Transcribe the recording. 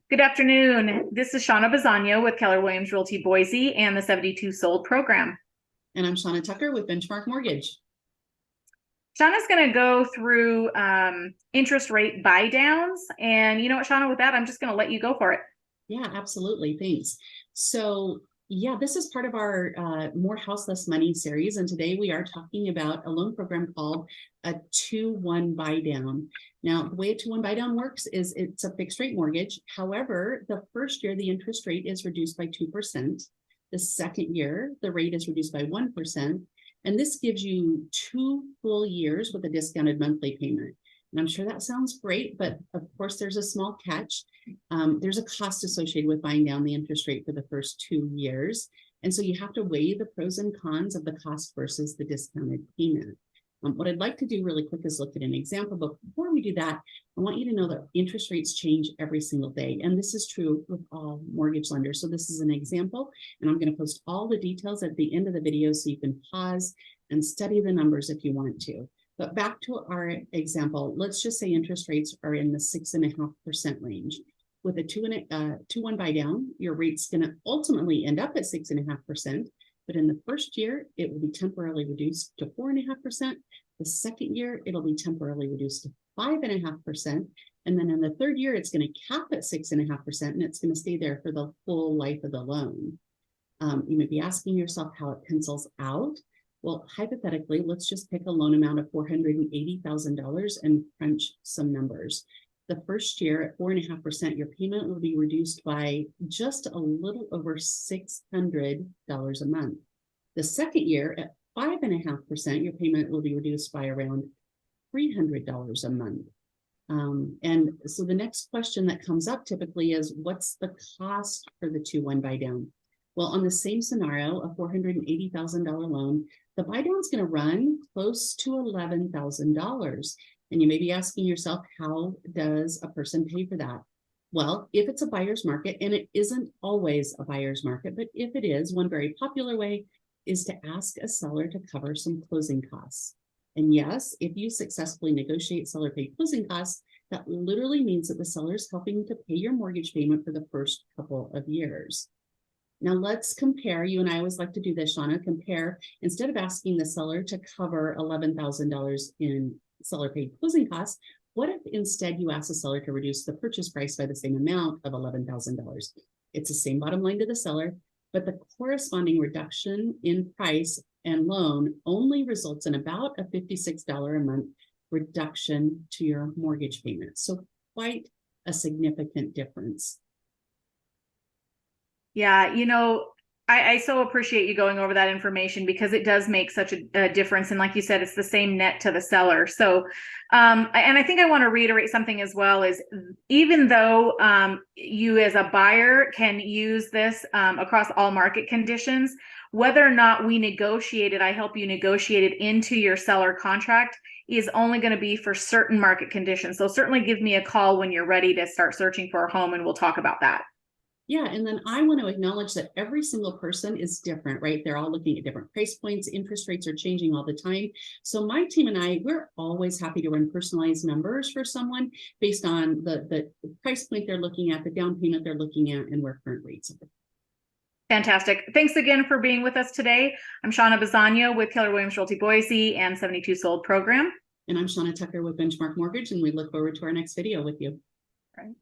Good afternoon. This is Shonna Bisagno with Keller Realty Boise and the 72 Sold program. And I'm Shonna Tucker with Benchmark Mortgage. Shauna's going to go through interest rate buy downs. And you know what, Shonna, with that, I'm just going to let you go for it. Yeah, absolutely. Thanks. So yeah, this is part of our More House Less Money series. And today we are talking about a loan program called a 2-1 buy down. Now, the way a 2-1 buy down works is it's a fixed rate mortgage. However, the first year, the interest rate is reduced by 2%. The second year, the rate is reduced by 1%. And this gives you 2 full years with a discounted monthly payment. And I'm sure that sounds great, but of course there's a small catch. There's a cost associated with buying down the interest rate for the first 2 years. And so you have to weigh the pros and cons of the cost versus the discounted payment. What I'd like to do really quick is look at an example, but before we do that, I want you to know that interest rates change every single day. And this is true with all mortgage lenders. So this is an example, and I'm going to post all the details at the end of the video so you can pause and study the numbers if you want to. But back to our example, let's just say interest rates are in the 6.5% range. With a 2-1 buy down, your rate's going to ultimately end up at 6.5%. But in the first year, it will be temporarily reduced to 4.5%. The second year, it'll be temporarily reduced to 5.5%. And then in the third year, it's going to cap at 6.5%, and it's going to stay there for the full life of the loan. You may be asking yourself how it pencils out. Well, hypothetically, let's just pick a loan amount of $480,000 and crunch some numbers. The first year at 4.5%, your payment will be reduced by just a little over $600 a month. The second year at 5.5%, your payment will be reduced by around $300 a month. And so the next question that comes up typically is, what's the cost for the 2-1 buy down? Well, on the same scenario, a $480,000 loan, the buy down is going to run close to $11,000. And you may be asking yourself, how does a person pay for that? Well, if it's a buyer's market, and it isn't always a buyer's market, but if it is, one very popular way is to ask a seller to cover some closing costs. And yes, if you successfully negotiate seller paid closing costs, that literally means that the seller is helping to pay your mortgage payment for the first couple of years. Now let's compare. You and I always like to do this, Shonna. Compare, instead of asking the seller to cover $11,000 in seller paid closing costs, what if instead you ask the seller to reduce the purchase price by the same amount of $11,000? It's the same bottom line to the seller, but the corresponding reduction in price and loan only results in about a $56 a month reduction to your mortgage payment. So quite a significant difference. Yeah, you know, I so appreciate you going over that information because it does make such a difference. And like you said, it's the same net to the seller. So, and I think I want to reiterate something as well is even though you as a buyer can use this across all market conditions, whether or not we negotiate it, I help you negotiate it into your seller contract is only going to be for certain market conditions. So certainly give me a call when you're ready to start searching for a home and we'll talk about that. Yeah, and then I want to acknowledge that every single person is different, right? They're all looking at different price points. Interest rates are changing all the time. So my team and I, we're always happy to run personalized numbers for someone based on the price point they're looking at, the down payment they're looking at, and where current rates are. Fantastic. Thanks again for being with us today. I'm Shonna Bisagno with Keller Realty Boise and 72 Sold program. And I'm Shonna Tucker with Benchmark Mortgage, and we look forward to our next video with you. All right.